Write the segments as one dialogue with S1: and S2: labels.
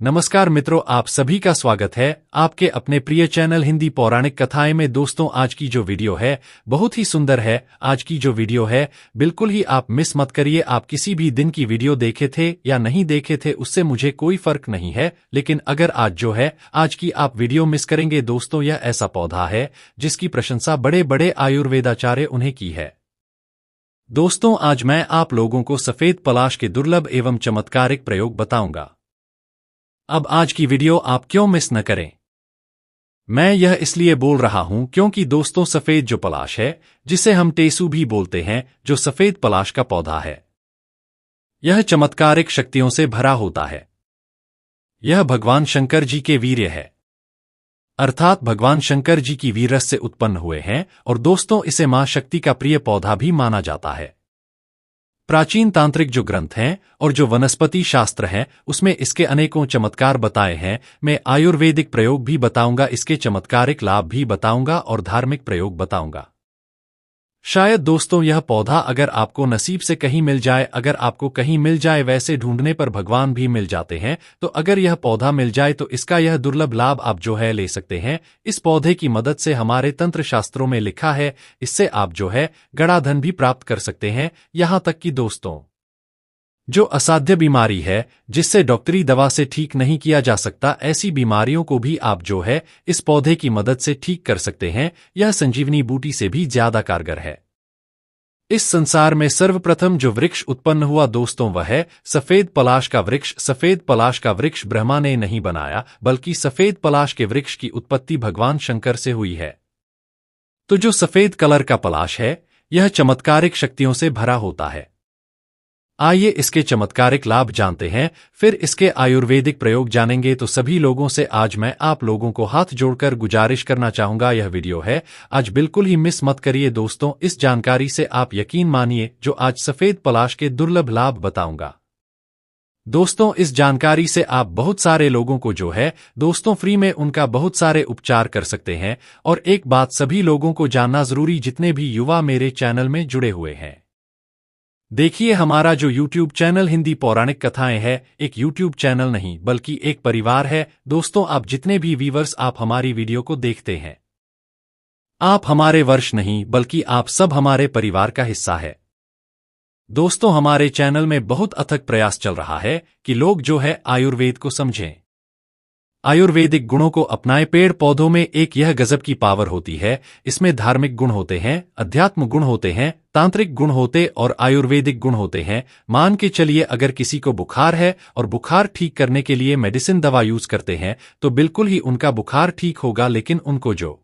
S1: नमस्कार मित्रों, आप सभी का स्वागत है आपके अपने प्रिय चैनल हिंदी पौराणिक कथाएं में। दोस्तों, आज की जो वीडियो है बहुत ही सुंदर है। आज की जो वीडियो है बिल्कुल ही आप मिस मत करिए। आप किसी भी दिन की वीडियो देखे थे या नहीं देखे थे उससे मुझे कोई फर्क नहीं है, लेकिन अगर आज जो है आज की आप वीडियो मिस करेंगे दोस्तों, यह ऐसा पौधा है जिसकी प्रशंसा बड़े बड़े आयुर्वेदाचार्य उन्हें की है। दोस्तों, आज मैं आप लोगों को सफेद पलाश के दुर्लभ एवं चमत्कारिक प्रयोग बताऊंगा। अब आज की वीडियो आप क्यों मिस न करें। मैं यह इसलिए बोल रहा हूं क्योंकि दोस्तों, सफेद जो पलाश है जिसे हम टेसू भी बोलते हैं, जो सफेद पलाश का पौधा है, यह चमत्कारिक शक्तियों से भरा होता है। यह भगवान शंकर जी के वीर्य है, अर्थात भगवान शंकर जी की वीरस से उत्पन्न हुए हैं, और दोस्तों इसे मां शक्ति का प्रिय पौधा भी माना जाता है। प्राचीन तांत्रिक जो ग्रंथ हैं और जो वनस्पति शास्त्र हैं उसमें इसके अनेकों चमत्कार बताए हैं। मैं आयुर्वेदिक प्रयोग भी बताऊंगा, इसके चमत्कारिक लाभ भी बताऊंगा और धार्मिक प्रयोग बताऊंगा। शायद दोस्तों यह पौधा अगर आपको नसीब से कहीं मिल जाए, अगर आपको कहीं मिल जाए, वैसे ढूंढने पर भगवान भी मिल जाते हैं, तो अगर यह पौधा मिल जाए तो इसका यह दुर्लभ लाभ आप जो है ले सकते हैं। इस पौधे की मदद से हमारे तंत्र शास्त्रों में लिखा है, इससे आप जो है गड़ा धन भी प्राप्त कर सकते हैं। यहां तक कि दोस्तों, जो असाध्य बीमारी है जिससे डॉक्टरी दवा से ठीक नहीं किया जा सकता, ऐसी बीमारियों को भी आप जो है इस पौधे की मदद से ठीक कर सकते हैं। यह संजीवनी बूटी से भी ज्यादा कारगर है। इस संसार में सर्वप्रथम जो वृक्ष उत्पन्न हुआ दोस्तों, वह है सफेद पलाश का वृक्ष। सफेद पलाश का वृक्ष ब्रह्मा ने नहीं बनाया, बल्कि सफेद पलाश के वृक्ष की उत्पत्ति भगवान शंकर से हुई है। तो जो सफेद कलर का पलाश है यह चमत्कारिक शक्तियों से भरा होता है। आइए इसके चमत्कारिक लाभ जानते हैं, फिर इसके आयुर्वेदिक प्रयोग जानेंगे। तो सभी लोगों से आज मैं आप लोगों को हाथ जोड़कर गुजारिश करना चाहूंगा, यह वीडियो है आज बिल्कुल ही मिस मत करिए दोस्तों। इस जानकारी से आप यकीन मानिए जो आज सफेद पलाश के दुर्लभ लाभ बताऊंगा दोस्तों, इस जानकारी से आप बहुत सारे लोगों को जो है दोस्तों फ्री में उनका बहुत सारे उपचार कर सकते हैं। और एक बात सभी लोगों को जानना जरूरी, जितने भी युवा मेरे चैनल में जुड़े हुए हैं, देखिए हमारा जो YouTube चैनल हिंदी पौराणिक कथाएं है एक YouTube चैनल नहीं बल्कि एक परिवार है। दोस्तों, आप जितने भी व्यूअर्स आप हमारी वीडियो को देखते हैं, आप हमारे वंश नहीं बल्कि आप सब हमारे परिवार का हिस्सा है। दोस्तों, हमारे चैनल में बहुत अथक प्रयास चल रहा है कि लोग जो है आयुर्वेद को समझें, आयुर्वेदिक गुणों को अपनाएं। पेड़ पौधों में एक यह गजब की पावर होती है, इसमें धार्मिक गुण होते हैं, अध्यात्म गुण होते हैं, तांत्रिक गुण होते और आयुर्वेदिक गुण होते हैं। मान के चलिए अगर किसी को बुखार है और बुखार ठीक करने के लिए मेडिसिन दवा यूज करते हैं तो बिल्कुल ही उनका बुखार ठीक होगा, लेकिन उनको जो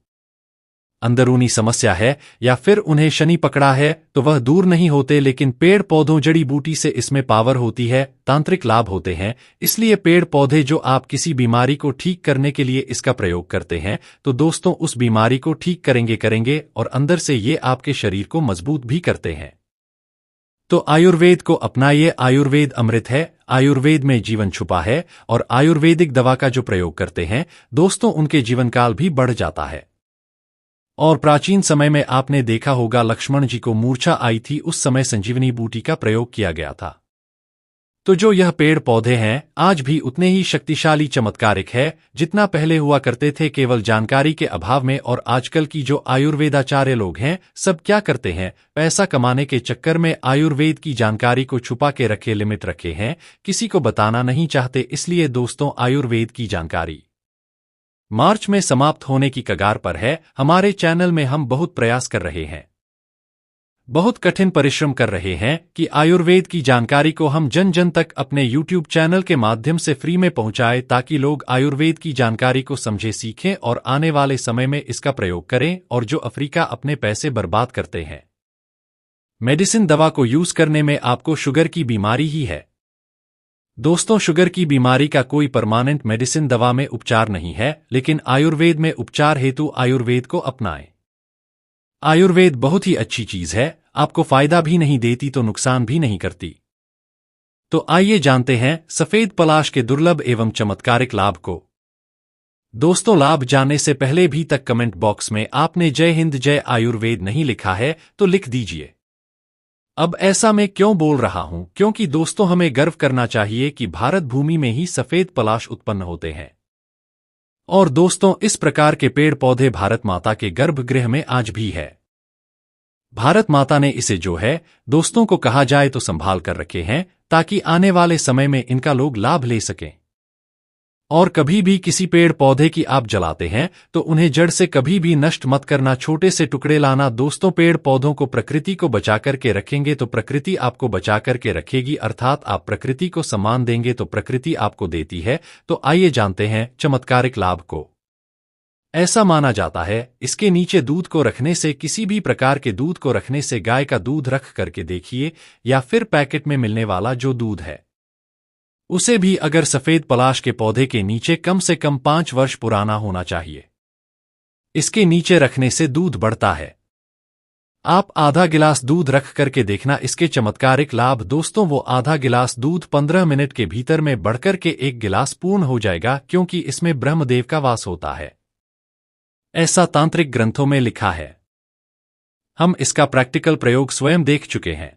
S1: अंदरूनी समस्या है या फिर उन्हें शनि पकड़ा है तो वह दूर नहीं होते। लेकिन पेड़ पौधों जड़ी बूटी से इसमें पावर होती है, तांत्रिक लाभ होते हैं। इसलिए पेड़ पौधे जो आप किसी बीमारी को ठीक करने के लिए इसका प्रयोग करते हैं तो दोस्तों उस बीमारी को ठीक करेंगे और अंदर से ये आपके शरीर को मजबूत भी करते हैं। तो आयुर्वेद को अपनाइए, आयुर्वेद अमृत है, आयुर्वेद में जीवन छुपा है। और आयुर्वेदिक दवा का जो प्रयोग करते हैं दोस्तों उनके जीवन काल भी बढ़ जाता है। और प्राचीन समय में आपने देखा होगा लक्ष्मण जी को मूर्छा आई थी, उस समय संजीवनी बूटी का प्रयोग किया गया था। तो जो यह पेड़ पौधे हैं आज भी उतने ही शक्तिशाली चमत्कारिक है जितना पहले हुआ करते थे, केवल जानकारी के अभाव में। और आजकल की जो आयुर्वेदाचार्य लोग हैं सब क्या करते हैं, पैसा कमाने के चक्कर में आयुर्वेद की जानकारी को छुपा के रखे, लिमिट रखे हैं, किसी को बताना नहीं चाहते। इसलिए दोस्तों आयुर्वेद की जानकारी मार्च में समाप्त होने की कगार पर है। हमारे चैनल में हम बहुत प्रयास कर रहे हैं, बहुत कठिन परिश्रम कर रहे हैं कि आयुर्वेद की जानकारी को हम जन जन तक अपने YouTube चैनल के माध्यम से फ्री में पहुंचाएं, ताकि लोग आयुर्वेद की जानकारी को समझे, सीखें और आने वाले समय में इसका प्रयोग करें। और जो अफ्रीका अपने पैसे बर्बाद करते हैं मेडिसिन दवा को यूज करने में, आपको शुगर की बीमारी ही है दोस्तों, शुगर की बीमारी का कोई परमानेंट मेडिसिन दवा में उपचार नहीं है, लेकिन आयुर्वेद में उपचार हेतु आयुर्वेद को अपनाएं। आयुर्वेद बहुत ही अच्छी चीज है, आपको फायदा भी नहीं देती तो नुकसान भी नहीं करती। तो आइए जानते हैं सफेद पलाश के दुर्लभ एवं चमत्कारिक लाभ को। दोस्तों, लाभ जानने से पहले भी तक कमेंट बॉक्स में आपने जय हिंद जय आयुर्वेद नहीं लिखा है तो लिख दीजिए। अब ऐसा मैं क्यों बोल रहा हूं? क्योंकि दोस्तों हमें गर्व करना चाहिए कि भारत भूमि में ही सफेद पलाश उत्पन्न होते हैं। और दोस्तों इस प्रकार के पेड़ पौधे भारत माता के गर्भगृह में आज भी है। भारत माता ने इसे जो है दोस्तों को कहा जाए तो संभाल कर रखे हैं ताकि आने वाले समय में इनका लोग लाभ ले सकें। और कभी भी किसी पेड़ पौधे की आप जलाते हैं तो उन्हें जड़ से कभी भी नष्ट मत करना, छोटे से टुकड़े लाना। दोस्तों पेड़ पौधों को प्रकृति को बचा करके रखेंगे तो प्रकृति आपको बचा करके रखेगी, अर्थात आप प्रकृति को सम्मान देंगे तो प्रकृति आपको देती है। तो आइए जानते हैं चमत्कारिक लाभ को। ऐसा माना जाता है इसके नीचे दूध को रखने से, किसी भी प्रकार के दूध को रखने से, गाय का दूध रख करके देखिए या फिर पैकेट में मिलने वाला जो दूध है उसे भी, अगर सफेद पलाश के पौधे के नीचे कम से कम 5 वर्ष पुराना होना चाहिए, इसके नीचे रखने से दूध बढ़ता है। आप आधा गिलास दूध रख करके देखना इसके चमत्कारिक लाभ। दोस्तों वो आधा गिलास दूध 15 मिनट के भीतर में बढ़कर के 1 गिलास पूर्ण हो जाएगा, क्योंकि इसमें ब्रह्मदेव का वास होता है, ऐसा तांत्रिक ग्रंथों में लिखा है। हम इसका प्रैक्टिकल प्रयोग स्वयं देख चुके हैं।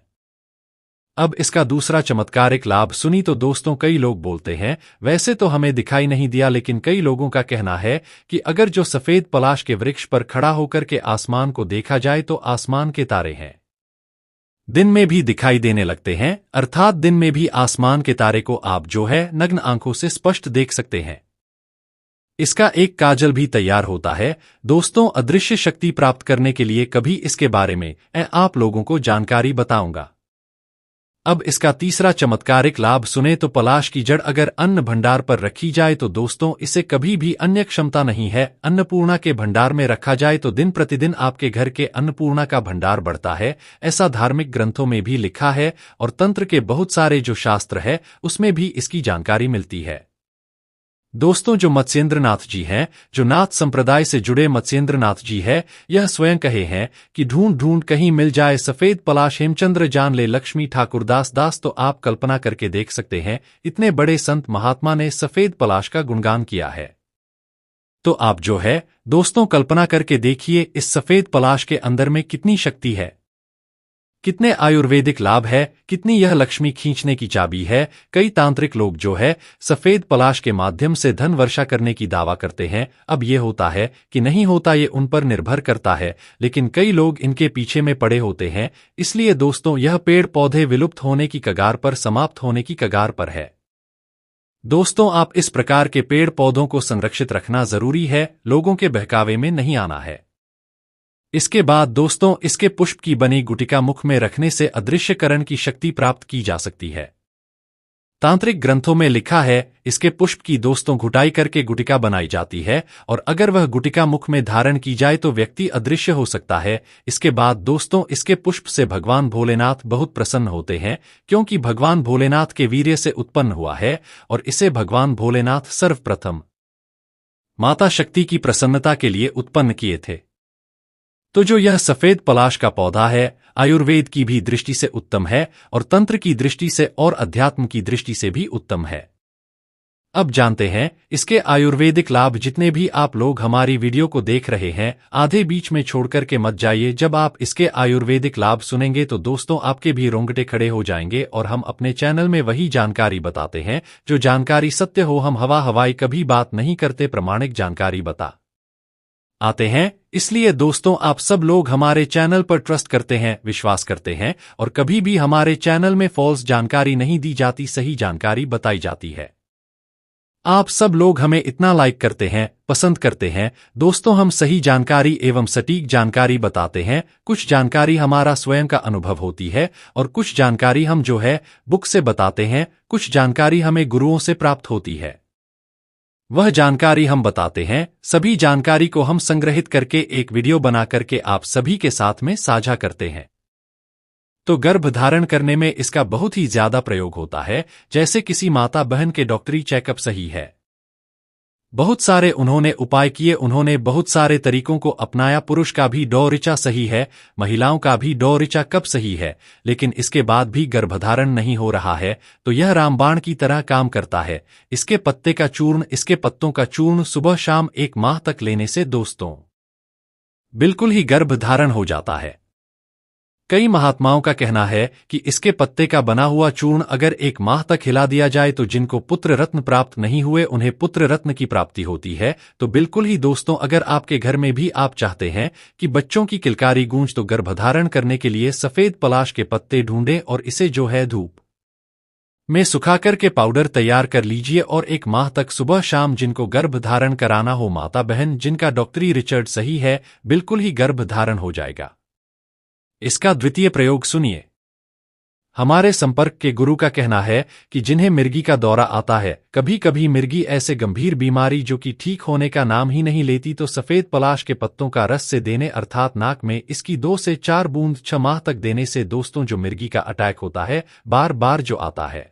S1: अब इसका दूसरा चमत्कारिक लाभ सुनी तो दोस्तों कई लोग बोलते हैं, वैसे तो हमें दिखाई नहीं दिया, लेकिन कई लोगों का कहना है कि अगर जो सफेद पलाश के वृक्ष पर खड़ा होकर के आसमान को देखा जाए तो आसमान के तारे हैं दिन में भी दिखाई देने लगते हैं, अर्थात दिन में भी आसमान के तारे को आप जो है नग्न आंखों से स्पष्ट देख सकते हैं। इसका एक काजल भी तैयार होता है। दोस्तों अदृश्य शक्ति प्राप्त करने के लिए कभी इसके बारे में आप लोगों को जानकारी बताऊंगा। अब इसका तीसरा चमत्कारिक लाभ सुने तो पलाश की जड़ अगर अन्न भंडार पर रखी जाए तो दोस्तों इसे कभी भी अन्य क्षमता नहीं है। अन्नपूर्णा के भंडार में रखा जाए तो दिन प्रतिदिन आपके घर के अन्नपूर्णा का भंडार बढ़ता है, ऐसा धार्मिक ग्रंथों में भी लिखा है और तंत्र के बहुत सारे जो शास्त्र है उसमें भी इसकी जानकारी मिलती है। दोस्तों जो मत्स्येंद्रनाथ जी हैं, जो नाथ संप्रदाय से जुड़े मत्स्येंद्रनाथ जी है, यह स्वयं कहे हैं कि ढूंढ ढूंढ कहीं मिल जाए सफेद पलाश, हेमचंद्र जान ले लक्ष्मी ठाकुरदास दास। तो आप कल्पना करके देख सकते हैं इतने बड़े संत महात्मा ने सफेद पलाश का गुणगान किया है। तो आप जो है दोस्तों कल्पना करके देखिए इस सफेद पलाश के अंदर में कितनी शक्ति है, कितने आयुर्वेदिक लाभ है, कितनी यह लक्ष्मी खींचने की चाबी है। कई तांत्रिक लोग जो है सफेद पलाश के माध्यम से धन वर्षा करने की दावा करते हैं। अब ये होता है कि नहीं होता ये उन पर निर्भर करता है, लेकिन कई लोग इनके पीछे में पड़े होते हैं। इसलिए दोस्तों यह पेड़ पौधे विलुप्त होने की कगार पर, समाप्त होने की कगार पर है। दोस्तों आप इस प्रकार के पेड़ पौधों को संरक्षित रखना जरूरी है, लोगों के बहकावे में नहीं आना है। इसके बाद दोस्तों इसके पुष्प की बनी गुटिका मुख में रखने से अदृश्यकरण की शक्ति प्राप्त की जा सकती है। तांत्रिक ग्रंथों में लिखा है इसके पुष्प की दोस्तों घुटाई करके गुटिका बनाई जाती है और अगर वह गुटिका मुख में धारण की जाए तो व्यक्ति अदृश्य हो सकता है। इसके बाद दोस्तों इसके पुष्प से भगवान भोलेनाथ बहुत प्रसन्न होते हैं, क्योंकि भगवान भोलेनाथ के वीर्य से उत्पन्न हुआ है और इसे भगवान भोलेनाथ सर्वप्रथम माता शक्ति की प्रसन्नता के लिए उत्पन्न किए थे। तो जो यह सफेद पलाश का पौधा है आयुर्वेद की भी दृष्टि से उत्तम है और तंत्र की दृष्टि से और अध्यात्म की दृष्टि से भी उत्तम है। अब जानते हैं इसके आयुर्वेदिक लाभ। जितने भी आप लोग हमारी वीडियो को देख रहे हैं आधे बीच में छोड़कर के मत जाइए। जब आप इसके आयुर्वेदिक लाभ सुनेंगे तो दोस्तों आपके भी रोंगटे खड़े हो जाएंगे। और हम अपने चैनल में वही जानकारी बताते हैं जो जानकारी सत्य हो। हम हवाई कभी बात नहीं करते, प्रमाणिक जानकारी बता आते हैं। इसलिए दोस्तों आप सब लोग हमारे चैनल पर ट्रस्ट करते हैं, विश्वास करते हैं और कभी भी हमारे चैनल में फॉल्स जानकारी नहीं दी जाती, सही जानकारी बताई जाती है। आप सब लोग हमें इतना लाइक करते हैं, पसंद करते हैं। दोस्तों हम सही जानकारी एवं सटीक जानकारी बताते हैं। कुछ जानकारी हमारा स्वयं का अनुभव होती है और कुछ जानकारी हम जो है बुक से बताते हैं, कुछ जानकारी हमें गुरुओं से प्राप्त होती है, वह जानकारी हम बताते हैं। सभी जानकारी को हम संग्रहित करके एक वीडियो बना करके आप सभी के साथ में साझा करते हैं। तो गर्भ धारण करने में इसका बहुत ही ज्यादा प्रयोग होता है। जैसे किसी माता बहन के डॉक्टरी चेकअप सही है, बहुत सारे उन्होंने उपाय किए, उन्होंने बहुत सारे तरीकों को अपनाया। पुरुष का भी डॉ ऋचा सही है, महिलाओं का भी डॉ ऋचा कब सही है, लेकिन इसके बाद भी गर्भधारण नहीं हो रहा है तो यह रामबाण की तरह काम करता है। इसके पत्ते का चूर्ण, इसके पत्तों का चूर्ण सुबह शाम 1 माह तक लेने से दोस्तों बिल्कुल ही गर्भधारण हो जाता है। कई महात्माओं का कहना है कि इसके पत्ते का बना हुआ चूर्ण अगर 1 माह तक खिला दिया जाए तो जिनको पुत्र रत्न प्राप्त नहीं हुए उन्हें पुत्र रत्न की प्राप्ति होती है। तो बिल्कुल ही दोस्तों, अगर आपके घर में भी आप चाहते हैं कि बच्चों की किलकारी गूंज, तो गर्भधारण करने के लिए सफेद पलाश के पत्ते ढूंढें और इसे जो है धूप में सुखाकर के पाउडर तैयार कर लीजिए और 1 माह तक सुबह शाम जिनको गर्भ धारण कराना हो, माता बहन जिनका डॉक्टरी रिचर्ड सही है, बिल्कुल ही गर्भ धारण हो जाएगा। इसका द्वितीय प्रयोग सुनिए। हमारे संपर्क के गुरु का कहना है कि जिन्हें मिर्गी का दौरा आता है, कभी कभी मिर्गी ऐसे गंभीर बीमारी जो कि ठीक होने का नाम ही नहीं लेती, तो सफेद पलाश के पत्तों का रस से देने अर्थात नाक में इसकी 2 से 4 बूंद 6 माह तक देने से दोस्तों जो मिर्गी का अटैक होता है, बार बार जो आता है,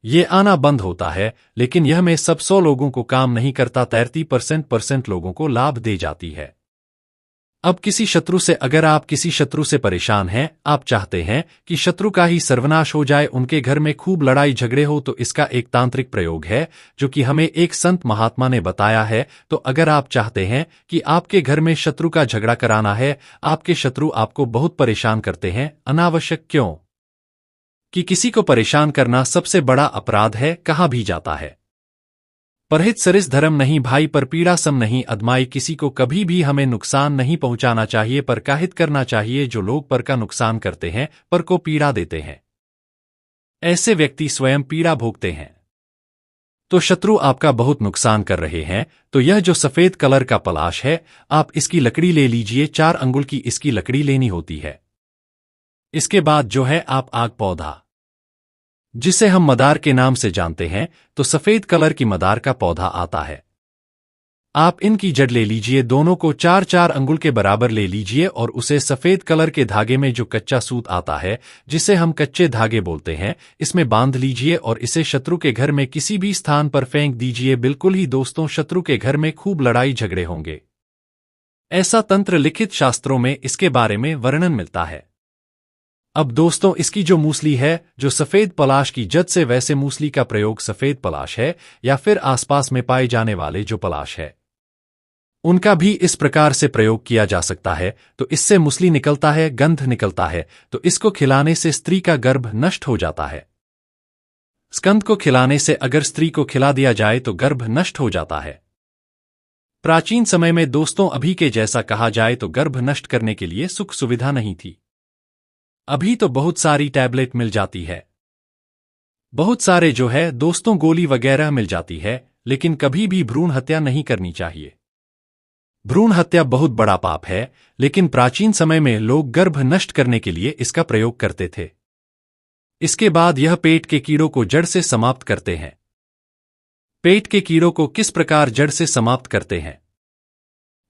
S1: ये आना बंद होता है। लेकिन यह में सब 100 लोगों को काम नहीं करता, 33% लोगों को लाभ दे जाती है। अब किसी शत्रु से, अगर आप किसी शत्रु से परेशान हैं, आप चाहते हैं कि शत्रु का ही सर्वनाश हो जाए, उनके घर में खूब लड़ाई झगड़े हो, तो इसका एक तांत्रिक प्रयोग है जो कि हमें एक संत महात्मा ने बताया है। तो अगर आप चाहते हैं कि आपके घर में शत्रु का झगड़ा कराना है, आपके शत्रु आपको बहुत परेशान करते हैं अनावश्यक, क्यों कि किसी को परेशान करना सबसे बड़ा अपराध है, कहा भी जाता है परहित सरिस धर्म नहीं भाई, पर पीड़ा सम नहीं अदमाई। किसी को कभी भी हमें नुकसान नहीं पहुंचाना चाहिए, पर काहित करना चाहिए। जो लोग पर का नुकसान करते हैं, पर को पीड़ा देते हैं, ऐसे व्यक्ति स्वयं पीड़ा भोगते हैं। तो शत्रु आपका बहुत नुकसान कर रहे हैं, तो यह जो सफेद कलर का पलाश है, आप इसकी लकड़ी ले लीजिए। 4 अंगुल की इसकी लकड़ी लेनी होती है। इसके बाद जो है आप आग पौधा, जिसे हम मदार के नाम से जानते हैं, तो सफेद कलर की मदार का पौधा आता है। आप इनकी जड़ ले लीजिए, दोनों को 4-4 अंगुल के बराबर ले लीजिए और उसे सफेद कलर के धागे में जो कच्चा सूत आता है, जिसे हम कच्चे धागे बोलते हैं, इसमें बांध लीजिए और इसे शत्रु के घर में किसी भी स्थान पर फेंक दीजिए। बिल्कुल ही दोस्तों, शत्रु के घर में खूब लड़ाई झगड़े होंगे, ऐसा तंत्र लिखित शास्त्रों में इसके बारे में वर्णन मिलता है। अब दोस्तों, इसकी जो मूसली है, जो सफेद पलाश की जद से, वैसे मूसली का प्रयोग सफेद पलाश है या फिर आसपास में पाए जाने वाले जो पलाश है, उनका भी इस प्रकार से प्रयोग किया जा सकता है। तो इससे मूसली निकलता है, गंध निकलता है, तो इसको खिलाने से स्त्री का गर्भ नष्ट हो जाता है। स्कंद को खिलाने से अगर स्त्री को खिला दिया जाए तो गर्भ नष्ट हो जाता है। प्राचीन समय में दोस्तों, अभी के जैसा कहा जाए तो गर्भ नष्ट करने के लिए सुख सुविधा नहीं थी। अभी तो बहुत सारी टैबलेट मिल जाती है, बहुत सारे जो है दोस्तों गोली वगैरह मिल जाती है, लेकिन कभी भी भ्रूण हत्या नहीं करनी चाहिए। भ्रूण हत्या बहुत बड़ा पाप है, लेकिन प्राचीन समय में लोग गर्भ नष्ट करने के लिए इसका प्रयोग करते थे। इसके बाद यह पेट के कीड़ों को जड़ से समाप्त करते हैं। पेट के कीड़ों को किस प्रकार जड़ से समाप्त करते हैं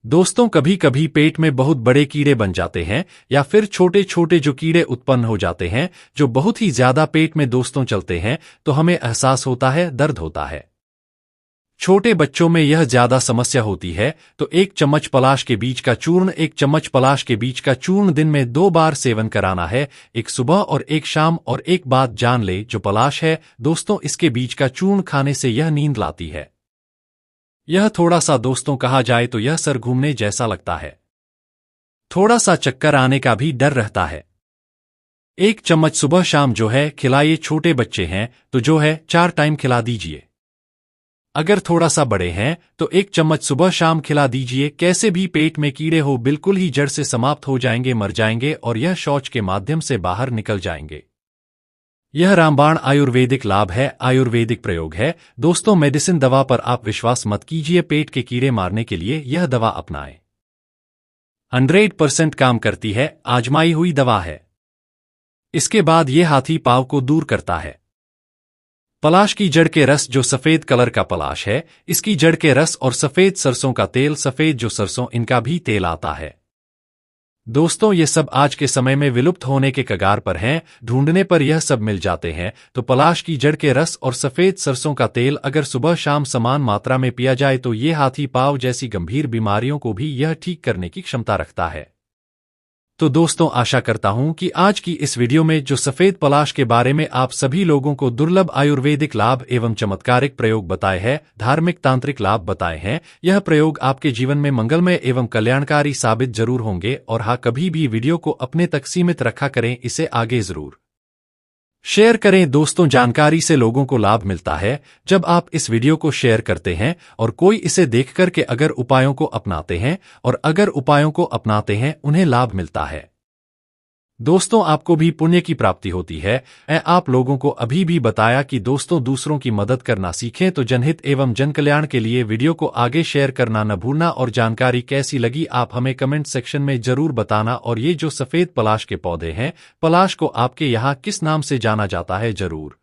S1: दोस्तों? कभी कभी पेट में बहुत बड़े कीड़े बन जाते हैं या फिर छोटे छोटे जो कीड़े उत्पन्न हो जाते हैं, जो बहुत ही ज्यादा पेट में दोस्तों चलते हैं, तो हमें एहसास होता है, दर्द होता है। छोटे बच्चों में यह ज्यादा समस्या होती है। तो 1 चम्मच पलाश के बीज का चूर्ण, 1 चम्मच पलाश के बीज का चूर्ण दिन में 2 बार सेवन कराना है, एक सुबह और एक शाम। और एक बात जान ले, जो पलाश है दोस्तों, इसके बीज का चूर्ण खाने से यह नींद लाती है। यह थोड़ा सा दोस्तों कहा जाए तो यह सर घूमने जैसा लगता है, थोड़ा सा चक्कर आने का भी डर रहता है। 1 चम्मच सुबह शाम जो है खिलाइए। छोटे बच्चे हैं तो जो है 4 टाइम खिला दीजिए। अगर थोड़ा सा बड़े हैं तो 1 चम्मच सुबह शाम खिला दीजिए। कैसे भी पेट में कीड़े हो, बिल्कुल ही जड़ से समाप्त हो जाएंगे, मर जाएंगे और यह शौच के माध्यम से बाहर निकल जाएंगे। यह रामबाण आयुर्वेदिक लाभ है, आयुर्वेदिक प्रयोग है दोस्तों। मेडिसिन दवा पर आप विश्वास मत कीजिए। पेट के कीड़े मारने के लिए यह दवा अपनाएं, 100% काम करती है, आजमाई हुई दवा है। इसके बाद यह हाथी पांव को दूर करता है। पलाश की जड़ के रस, जो सफेद कलर का पलाश है, इसकी जड़ के रस और सफेद सरसों का तेल, सफेद जो सरसों, इनका भी तेल आता है दोस्तों। ये सब आज के समय में विलुप्त होने के कगार पर हैं, ढूंढने पर यह सब मिल जाते हैं। तो पलाश की जड़ के रस और सफेद सरसों का तेल अगर सुबह शाम समान मात्रा में पिया जाए तो ये हाथी पांव जैसी गंभीर बीमारियों को भी यह ठीक करने की क्षमता रखता है। तो दोस्तों आशा करता हूं कि आज की इस वीडियो में जो सफेद पलाश के बारे में आप सभी लोगों को दुर्लभ आयुर्वेदिक लाभ एवं चमत्कारिक प्रयोग बताए हैं, धार्मिक तांत्रिक लाभ बताए हैं, यह प्रयोग आपके जीवन में मंगलमय एवं कल्याणकारी साबित जरूर होंगे। और हाँ, कभी भी वीडियो को अपने तक सीमित रखा करें, इसे आगे जरूर शेयर करें। दोस्तों, जानकारी से लोगों को लाभ मिलता है जब आप इस वीडियो को शेयर करते हैं और कोई इसे देख करके अगर उपायों को अपनाते हैं और अगर उपायों को अपनाते हैं उन्हें लाभ मिलता है, दोस्तों आपको भी पुण्य की प्राप्ति होती है। मैं आप लोगों को अभी भी बताया कि दोस्तों दूसरों की मदद करना सीखें, तो जनहित एवं जन कल्याण के लिए वीडियो को आगे शेयर करना न भूलना। और जानकारी कैसी लगी आप हमें कमेंट सेक्शन में जरूर बताना। और ये जो सफेद पलाश के पौधे हैं, पलाश को आपके यहाँ किस नाम से जाना जाता है जरूर